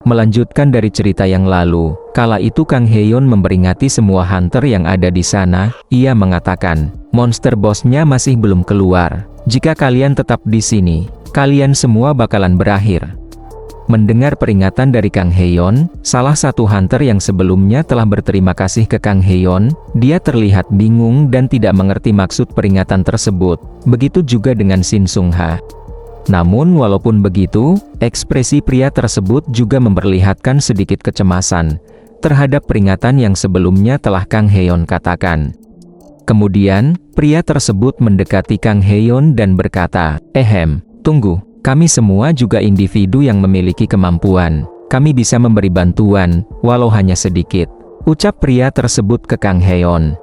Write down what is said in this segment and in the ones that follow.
Melanjutkan dari cerita yang lalu, kala itu Kang Heon memperingati semua hunter yang ada di sana. Ia mengatakan, monster bosnya masih belum keluar. Jika kalian tetap di sini, kalian semua bakalan berakhir. Mendengar peringatan dari Kang Heon, salah satu hunter yang sebelumnya telah berterima kasih ke Kang Heon, dia terlihat bingung dan tidak mengerti maksud peringatan tersebut. Begitu juga dengan Shin Sung-ha. Namun walaupun begitu, ekspresi pria tersebut juga memperlihatkan sedikit kecemasan terhadap peringatan yang sebelumnya telah Kang Heon katakan. Kemudian, pria tersebut mendekati Kang Heon dan berkata, tunggu, kami semua juga individu yang memiliki kemampuan. Kami bisa memberi bantuan, walau hanya sedikit, ucap pria tersebut ke Kang Heon.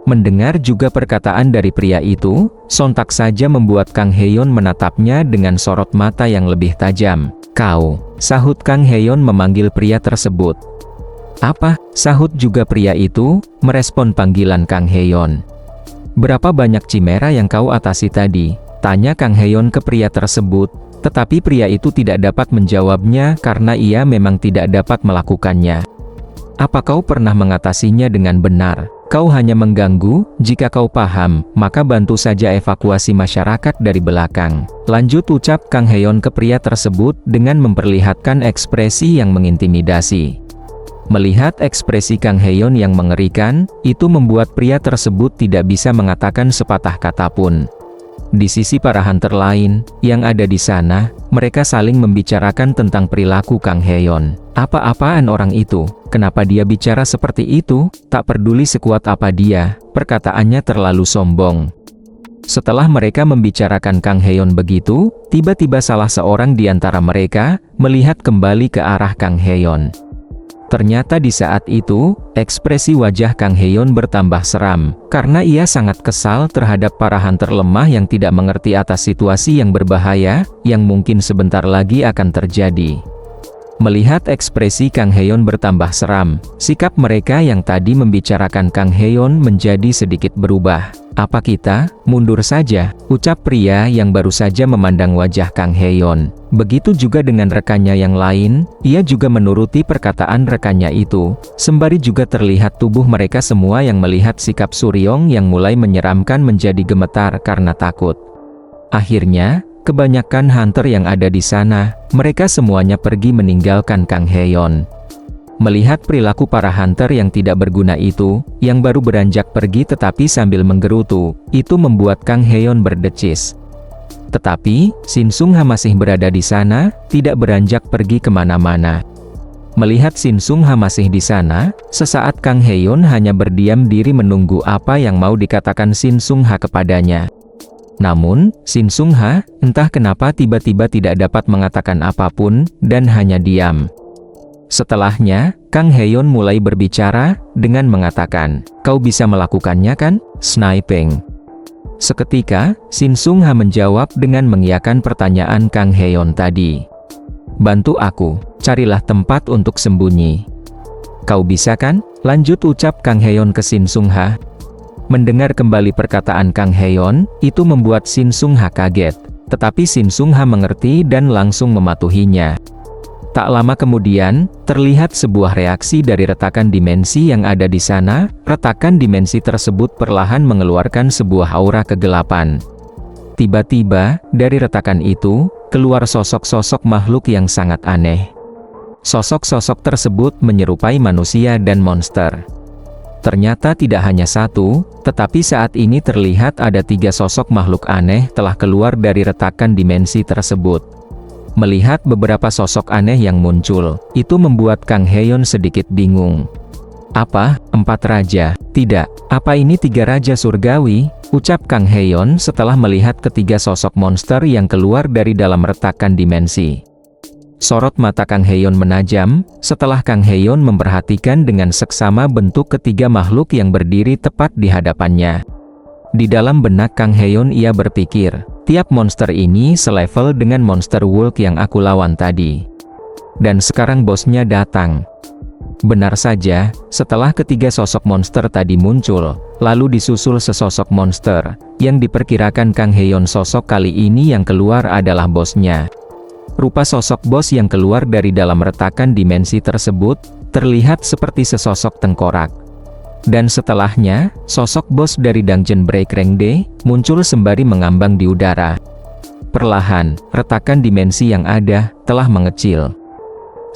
Mendengar juga perkataan dari pria itu, sontak saja membuat Kang Heon menatapnya dengan sorot mata yang lebih tajam. Kau, sahut Kang Heon memanggil pria tersebut. Apa? Sahut juga pria itu, merespon panggilan Kang Heon. Berapa banyak cimera yang kau atasi tadi? Tanya Kang Heon ke pria tersebut, tetapi pria itu tidak dapat menjawabnya karena ia memang tidak dapat melakukannya. Apa kau pernah mengatasinya dengan benar? Kau hanya mengganggu. Jika kau paham, maka bantu saja evakuasi masyarakat dari belakang. Lanjut ucap Kang Heon ke pria tersebut dengan memperlihatkan ekspresi yang mengintimidasi. Melihat ekspresi Kang Heon yang mengerikan, itu membuat pria tersebut tidak bisa mengatakan sepatah kata pun. Di sisi para hunter lain, yang ada di sana, mereka saling membicarakan tentang perilaku Kang Heon. Apa-apaan orang itu? Kenapa dia bicara seperti itu? Tak peduli sekuat apa dia, perkataannya terlalu sombong. Setelah mereka membicarakan Kang Heon begitu, tiba-tiba salah seorang di antara mereka, melihat kembali ke arah Kang Heon. Ternyata di saat itu, ekspresi wajah Kang Heon bertambah seram, karena ia sangat kesal terhadap para hunter lemah yang tidak mengerti atas situasi yang berbahaya, yang mungkin sebentar lagi akan terjadi. Melihat ekspresi Kang Heon bertambah seram, sikap mereka yang tadi membicarakan Kang Heon menjadi sedikit berubah. Apa kita mundur saja? Ucap pria yang baru saja memandang wajah Kang Heon. Begitu juga dengan rekannya yang lain, ia juga menuruti perkataan rekannya itu. Sembari juga terlihat tubuh mereka semua yang melihat sikap Suryong yang mulai menyeramkan menjadi gemetar karena takut. Akhirnya, kebanyakan hunter yang ada di sana, mereka semuanya pergi meninggalkan Kang Heon. Melihat perilaku para hunter yang tidak berguna itu, yang baru beranjak pergi tetapi sambil menggerutu, itu membuat Kang Heon berdecis. Tetapi, Shin Sung-ha masih berada di sana, tidak beranjak pergi kemana-mana. Melihat Shin Sung-ha masih di sana, sesaat Kang Heon hanya berdiam diri menunggu apa yang mau dikatakan Shin Sung-ha kepadanya. Namun, Shin Sung-ha, entah kenapa tiba-tiba tidak dapat mengatakan apapun, dan hanya diam. Setelahnya, Kang Heon mulai berbicara, dengan mengatakan, kau bisa melakukannya kan? Sniping. Seketika, Shin Sung-ha menjawab dengan mengiyakan pertanyaan Kang Heon tadi. Bantu aku, carilah tempat untuk sembunyi. Kau bisa kan? Lanjut ucap Kang Heon ke Shin Sung-ha. Mendengar kembali perkataan Kang Heon, itu membuat Shin Sung-ha kaget. Tetapi Shin Sung-ha mengerti dan langsung mematuhinya. Tak lama kemudian, terlihat sebuah reaksi dari retakan dimensi yang ada di sana. Retakan dimensi tersebut perlahan mengeluarkan sebuah aura kegelapan. Tiba-tiba, dari retakan itu, keluar sosok-sosok makhluk yang sangat aneh. Sosok-sosok tersebut menyerupai manusia dan monster. Ternyata tidak hanya satu, tetapi saat ini terlihat ada 3 sosok makhluk aneh telah keluar dari retakan dimensi tersebut. Melihat beberapa sosok aneh yang muncul, itu membuat Kang Heon sedikit bingung. Apa? 4 raja? Tidak. Apa ini 3 raja surgawi? Ucap Kang Heon setelah melihat ketiga sosok monster yang keluar dari dalam retakan dimensi. Sorot mata Kang Heon menajam, setelah Kang Heon memperhatikan dengan seksama bentuk ketiga makhluk yang berdiri tepat di hadapannya. Di dalam benak Kang Heon ia berpikir, tiap monster ini selevel dengan monster Wolf yang aku lawan tadi. Dan sekarang bosnya datang. Benar saja, setelah ketiga sosok monster tadi muncul, lalu disusul sesosok monster, yang diperkirakan Kang Heon sosok kali ini yang keluar adalah bosnya. rupa sosok bos yang keluar dari dalam retakan dimensi tersebut, terlihat seperti sesosok tengkorak. Dan setelahnya, sosok bos dari Dungeon Breakrengde muncul sembari mengambang di udara. Perlahan, retakan dimensi yang ada telah mengecil.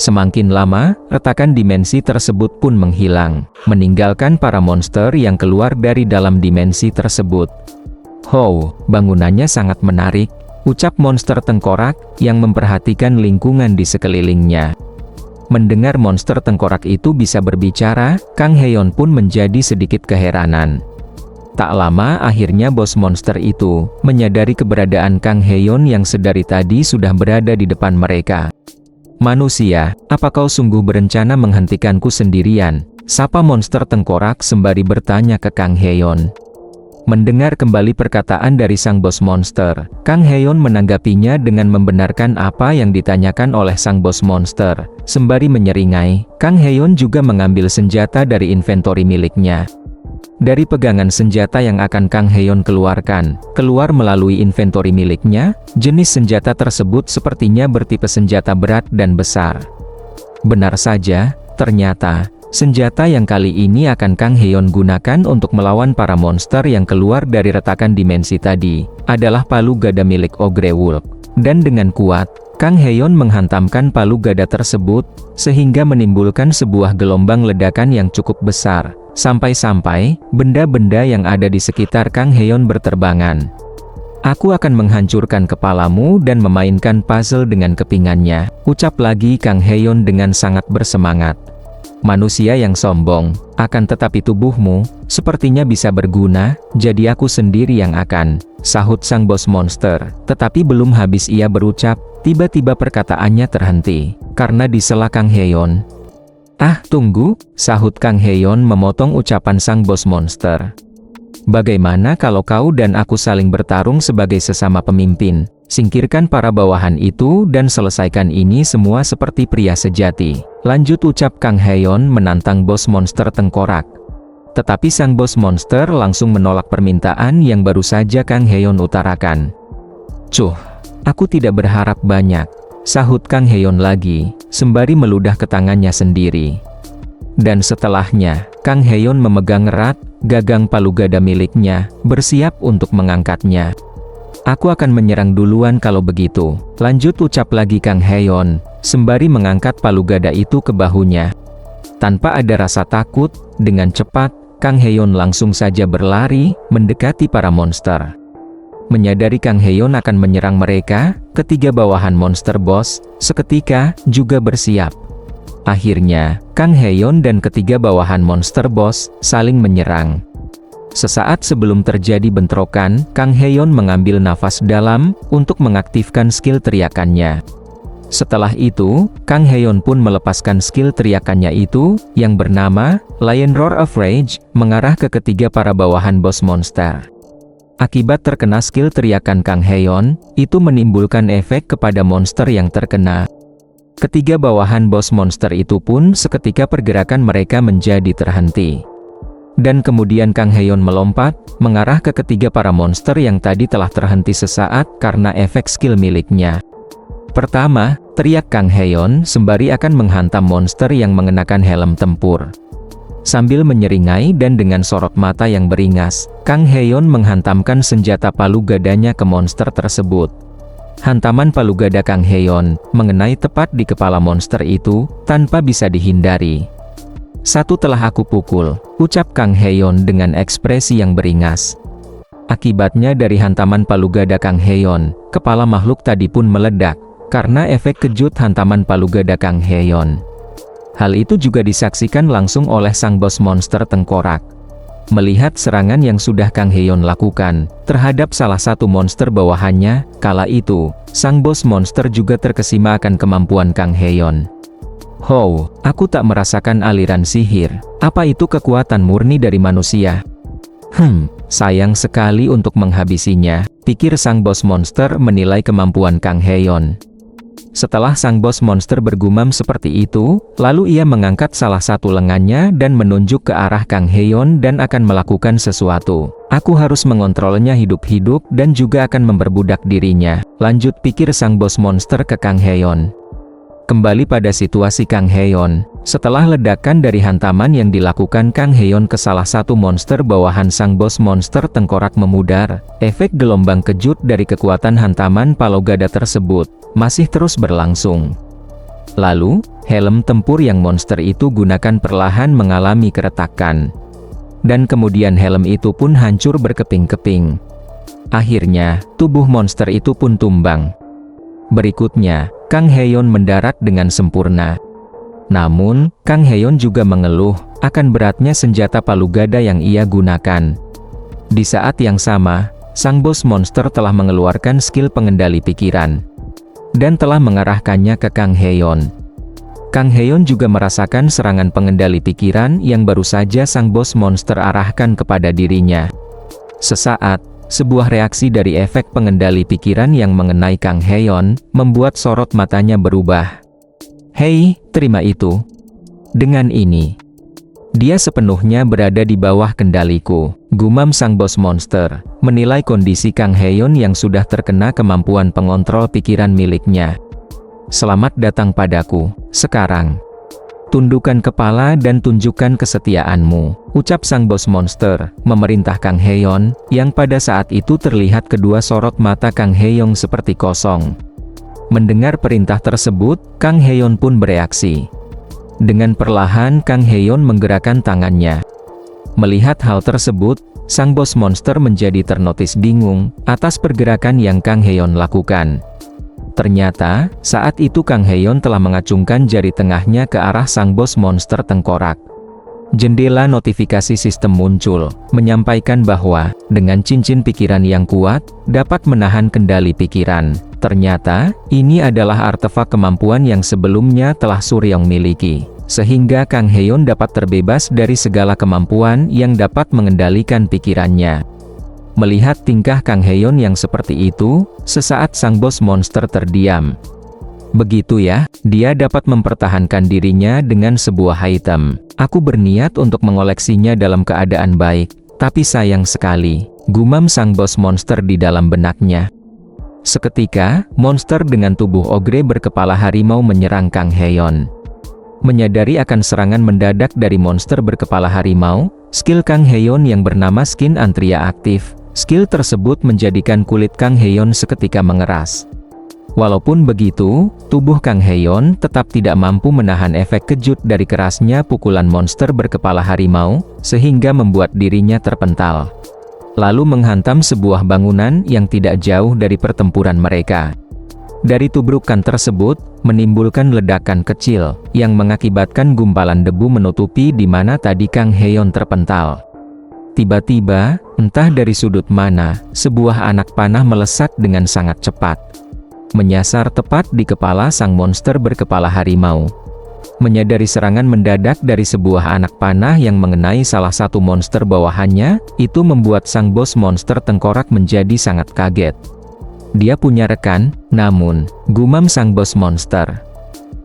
Semakin lama, retakan dimensi tersebut pun menghilang, meninggalkan para monster yang keluar dari dalam dimensi tersebut. "How, bangunannya sangat menarik," ucap monster tengkorak yang memperhatikan lingkungan di sekelilingnya. Mendengar monster tengkorak itu bisa berbicara, Kang Heon pun menjadi sedikit keheranan. Tak lama akhirnya bos monster itu menyadari keberadaan Kang Heon yang sedari tadi sudah berada di depan mereka. "Manusia, apa kau sungguh berencana menghentikanku sendirian?" sapa monster tengkorak sembari bertanya ke Kang Heon. Mendengar kembali perkataan dari sang bos monster, Kang Heon menanggapinya dengan membenarkan apa yang ditanyakan oleh sang bos monster. Sembari menyeringai, Kang Heon juga mengambil senjata dari inventory miliknya. Dari pegangan senjata yang akan Kang Heon keluarkan, keluar melalui inventory miliknya, jenis senjata tersebut sepertinya bertipe senjata berat dan besar. Benar saja, ternyata, senjata yang kali ini akan Kang Heon gunakan untuk melawan para monster yang keluar dari retakan dimensi tadi, adalah palu gada milik Ogre Wolf. Dan dengan kuat, Kang Heon menghantamkan palu gada tersebut, sehingga menimbulkan sebuah gelombang ledakan yang cukup besar. Sampai-sampai, benda-benda yang ada di sekitar Kang Heon berterbangan. "Aku akan menghancurkan kepalamu dan memainkan puzzle dengan kepingannya," ucap lagi Kang Heon dengan sangat bersemangat. "Manusia yang sombong, akan tetapi tubuhmu, sepertinya bisa berguna, jadi aku sendiri yang akan," sahut sang bos monster. Tetapi belum habis ia berucap, tiba-tiba perkataannya terhenti, karena disela Kang Heon. "Ah, tunggu," sahut Kang Heon memotong ucapan sang bos monster. "Bagaimana kalau kau dan aku saling bertarung sebagai sesama pemimpin? Singkirkan para bawahan itu dan selesaikan ini semua seperti pria sejati," lanjut ucap Kang Heon menantang bos monster tengkorak. Tetapi sang bos monster langsung menolak permintaan yang baru saja Kang Heon utarakan. "Cuh, aku tidak berharap banyak," sahut Kang Heon lagi, sembari meludah ke tangannya sendiri. Dan setelahnya, Kang Heon memegang erat gagang palu gada miliknya, bersiap untuk mengangkatnya. "Aku akan menyerang duluan kalau begitu," lanjut ucap lagi Kang Heon, sembari mengangkat palu gada itu ke bahunya. Tanpa ada rasa takut, dengan cepat, Kang Heon langsung saja berlari, mendekati para monster. Menyadari Kang Heon akan menyerang mereka, ketiga bawahan monster boss seketika juga bersiap. Akhirnya, Kang Heon dan ketiga bawahan monster boss saling menyerang. Sesaat sebelum terjadi bentrokan, Kang Heon mengambil nafas dalam untuk mengaktifkan skill teriakannya. Setelah itu, Kang Heon pun melepaskan skill teriakannya itu, yang bernama Lion Roar of Rage, mengarah ke ketiga para bawahan boss monster. Akibat terkena skill teriakan Kang Heon, itu menimbulkan efek kepada monster yang terkena. Ketiga bawahan boss monster itu pun seketika pergerakan mereka menjadi terhenti. Dan kemudian Kang Heon melompat, mengarah ke ketiga para monster yang tadi telah terhenti sesaat karena efek skill miliknya. Pertama, teriak Kang Heon sembari akan menghantam monster yang mengenakan helm tempur. Sambil menyeringai dan dengan sorot mata yang beringas, Kang Heon menghantamkan senjata palu gadanya ke monster tersebut. Hantaman palu gada Kang Heon mengenai tepat di kepala monster itu, tanpa bisa dihindari. "Satu telah aku pukul," ucap Kang Heon dengan ekspresi yang beringas. Akibatnya dari hantaman palu gada Kang Heon, kepala makhluk tadi pun meledak, karena efek kejut hantaman palu gada Kang Heon. Hal itu juga disaksikan langsung oleh sang bos monster tengkorak. Melihat serangan yang sudah Kang Heon lakukan terhadap salah satu monster bawahannya, kala itu, sang bos monster juga terkesima akan kemampuan Kang Heon. "How, aku tak merasakan aliran sihir. Apa itu kekuatan murni dari manusia? Sayang sekali untuk menghabisinya," pikir sang bos monster menilai kemampuan Kang Heon. Setelah sang bos monster bergumam seperti itu, lalu ia mengangkat salah satu lengannya dan menunjuk ke arah Kang Heon dan akan melakukan sesuatu. Aku harus mengontrolnya hidup-hidup dan juga akan memperbudak dirinya, lanjut pikir sang bos monster ke Kang Heon. Kembali pada situasi Kang Heon, setelah ledakan dari hantaman yang dilakukan Kang Heon ke salah satu monster bawahan sang bos monster tengkorak memudar, efek gelombang kejut dari kekuatan hantaman Palogada tersebut masih terus berlangsung. Lalu, helm tempur yang monster itu gunakan perlahan mengalami keretakan. Dan kemudian helm itu pun hancur berkeping-keping. Akhirnya, tubuh monster itu pun tumbang. Berikutnya, Kang Heon mendarat dengan sempurna. Namun, Kang Heon juga mengeluh akan beratnya senjata Palugada yang ia gunakan. Di saat yang sama, sang bos monster telah mengeluarkan skill pengendali pikiran dan telah mengarahkannya ke Kang Heon. Kang Heon juga merasakan serangan pengendali pikiran yang baru saja sang bos monster arahkan kepada dirinya. Sesaat, sebuah reaksi dari efek pengendali pikiran yang mengenai Kang Heon, membuat sorot matanya berubah. "Hei, terima itu. Dengan ini, dia sepenuhnya berada di bawah kendaliku," gumam sang bos monster, menilai kondisi Kang Heon yang sudah terkena kemampuan pengontrol pikiran miliknya. "Selamat datang padaku, sekarang. Tundukkan kepala dan tunjukkan kesetiaanmu," ucap sang bos monster, memerintah Kang Heon, yang pada saat itu terlihat kedua sorot mata Kang Heon seperti kosong. Mendengar perintah tersebut, Kang Heon pun bereaksi. Dengan perlahan Kang Heon menggerakkan tangannya. Melihat hal tersebut, sang bos monster menjadi ternotis bingung atas pergerakan yang Kang Heon lakukan. Ternyata, saat itu Kang Heon telah mengacungkan jari tengahnya ke arah sang bos monster tengkorak. Jendela notifikasi sistem muncul, menyampaikan bahwa, dengan cincin pikiran yang kuat, dapat menahan kendali pikiran. Ternyata, ini adalah artefak kemampuan yang sebelumnya telah Suryong miliki, sehingga Kang Heon dapat terbebas dari segala kemampuan yang dapat mengendalikan pikirannya. Melihat tingkah Kang Heon yang seperti itu, sesaat sang bos monster terdiam. Begitu ya, dia dapat mempertahankan dirinya dengan sebuah item. "Aku berniat untuk mengoleksinya dalam keadaan baik, tapi sayang sekali," gumam sang bos monster di dalam benaknya. Seketika, monster dengan tubuh ogre berkepala harimau menyerang Kang Heon. Menyadari akan serangan mendadak dari monster berkepala harimau, skill Kang Heon yang bernama Skin Antria aktif. Skill tersebut menjadikan kulit Kang Heon seketika mengeras. Walaupun begitu, tubuh Kang Heon tetap tidak mampu menahan efek kejut dari kerasnya pukulan monster berkepala harimau, sehingga membuat dirinya terpental. Lalu menghantam sebuah bangunan yang tidak jauh dari pertempuran mereka. Dari tubrukan tersebut, menimbulkan ledakan kecil, yang mengakibatkan gumpalan debu menutupi di mana tadi Kang Heon terpental. Tiba-tiba, entah dari sudut mana, sebuah anak panah melesat dengan sangat cepat. Menyasar tepat di kepala sang monster berkepala harimau. Menyadari serangan mendadak dari sebuah anak panah yang mengenai salah satu monster bawahannya, itu membuat sang bos monster tengkorak menjadi sangat kaget. Dia punya rekan, namun, gumam sang bos monster.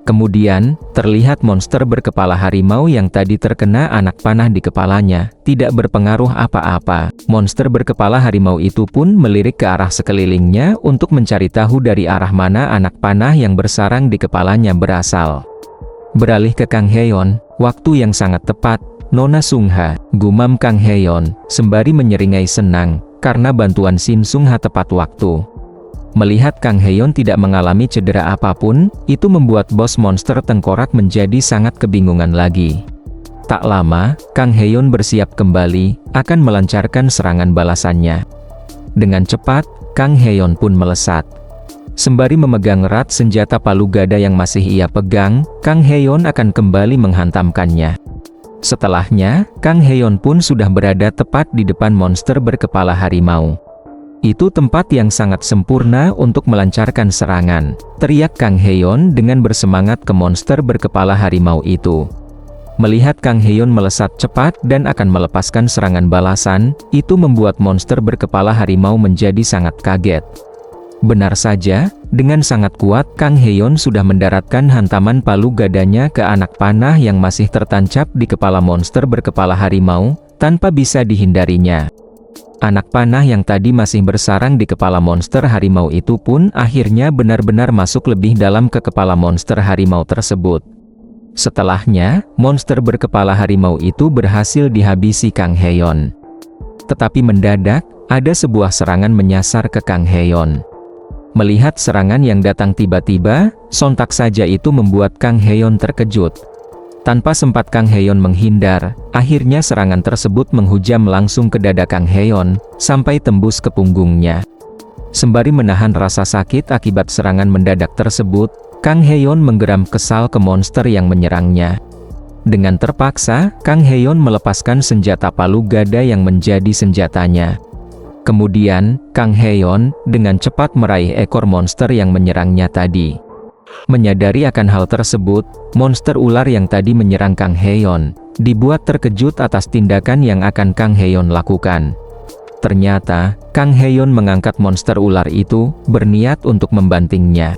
Kemudian, terlihat monster berkepala harimau yang tadi terkena anak panah di kepalanya, tidak berpengaruh apa-apa. Monster berkepala harimau itu pun melirik ke arah sekelilingnya untuk mencari tahu dari arah mana anak panah yang bersarang di kepalanya berasal. Beralih ke Kang Heon, waktu yang sangat tepat, Nona Sungha, gumam Kang Heon, sembari menyeringai senang, karena bantuan Shin Sungha tepat waktu. Melihat Kang Heon tidak mengalami cedera apapun, itu membuat bos monster tengkorak menjadi sangat kebingungan lagi. Tak lama, Kang Heon bersiap kembali, akan melancarkan serangan balasannya. Dengan cepat, Kang Heon pun melesat. Sembari memegang erat senjata Palugada yang masih ia pegang, Kang Heon akan kembali menghantamkannya. Setelahnya, Kang Heon pun sudah berada tepat di depan monster berkepala harimau. "Itu tempat yang sangat sempurna untuk melancarkan serangan," teriak Kang Heon dengan bersemangat ke monster berkepala harimau itu. Melihat Kang Heon melesat cepat dan akan melepaskan serangan balasan, itu membuat monster berkepala harimau menjadi sangat kaget. Benar saja, dengan sangat kuat Kang Heon sudah mendaratkan hantaman palu gadanya ke anak panah yang masih tertancap di kepala monster berkepala harimau, tanpa bisa dihindarinya. Anak panah yang tadi masih bersarang di kepala monster harimau itu pun akhirnya benar-benar masuk lebih dalam ke kepala monster harimau tersebut. Setelahnya, monster berkepala harimau itu berhasil dihabisi Kang Heon. Tetapi mendadak, ada sebuah serangan menyasar ke Kang Heon. Melihat serangan yang datang tiba-tiba, sontak saja itu membuat Kang Heon terkejut. Tanpa sempat Kang Heon menghindar, akhirnya serangan tersebut menghujam langsung ke dada Kang Heon, sampai tembus ke punggungnya. Sembari menahan rasa sakit akibat serangan mendadak tersebut, Kang Heon menggeram kesal ke monster yang menyerangnya. Dengan terpaksa, Kang Heon melepaskan senjata palu gada yang menjadi senjatanya. Kemudian, Kang Heon dengan cepat meraih ekor monster yang menyerangnya tadi. Menyadari akan hal tersebut, monster ular yang tadi menyerang Kang Heon dibuat terkejut atas tindakan yang akan Kang Heon lakukan. Ternyata, Kang Heon mengangkat monster ular itu, berniat untuk membantingnya.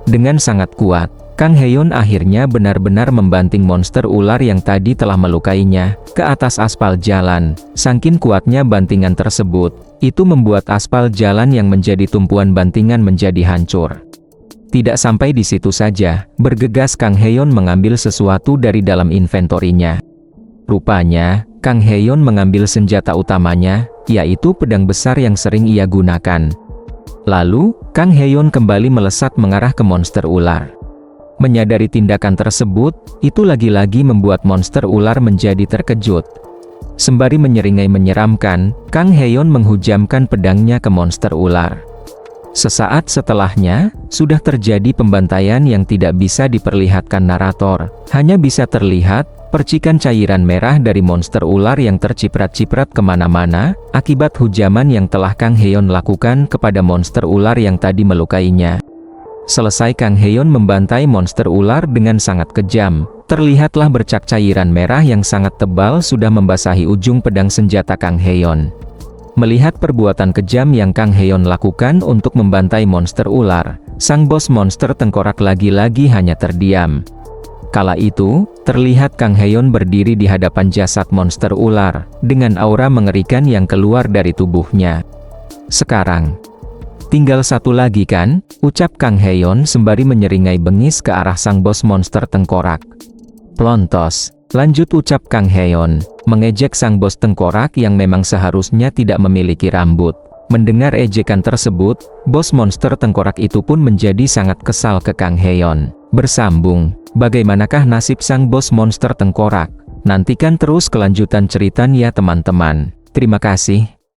Dengan sangat kuat, Kang Heon akhirnya benar-benar membanting monster ular yang tadi telah melukainya ke atas aspal jalan. Saking kuatnya bantingan tersebut, itu membuat aspal jalan yang menjadi tumpuan bantingan menjadi hancur. Tidak sampai di situ saja, bergegas Kang Heon mengambil sesuatu dari dalam inventorinya. Rupanya, Kang Heon mengambil senjata utamanya, yaitu pedang besar yang sering ia gunakan. Lalu, Kang Heon kembali melesat mengarah ke monster ular. Menyadari tindakan tersebut, itu lagi-lagi membuat monster ular menjadi terkejut. Sembari menyeringai menyeramkan, Kang Heon menghujamkan pedangnya ke monster ular. Sesaat setelahnya, sudah terjadi pembantaian yang tidak bisa diperlihatkan narator. Hanya bisa terlihat, percikan cairan merah dari monster ular yang terciprat-ciprat kemana-mana, akibat hujaman yang telah Kang Heon lakukan kepada monster ular yang tadi melukainya. Selesai Kang Heon membantai monster ular dengan sangat kejam, terlihatlah bercak cairan merah yang sangat tebal sudah membasahi ujung pedang senjata Kang Heon. Melihat perbuatan kejam yang Kang Heon lakukan untuk membantai monster ular, sang bos monster tengkorak lagi-lagi hanya terdiam. Kala itu, terlihat Kang Heon berdiri di hadapan jasad monster ular, dengan aura mengerikan yang keluar dari tubuhnya. Sekarang, tinggal satu lagi kan? Ucap Kang Heon sembari menyeringai bengis ke arah sang bos monster tengkorak. Plontos, lanjut ucap Kang Heon, mengejek sang bos tengkorak yang memang seharusnya tidak memiliki rambut. Mendengar ejekan tersebut, bos monster tengkorak itu pun menjadi sangat kesal ke Kang Heon. Bersambung, bagaimanakah nasib sang bos monster tengkorak? Nantikan terus kelanjutan ceritanya teman-teman. Terima kasih.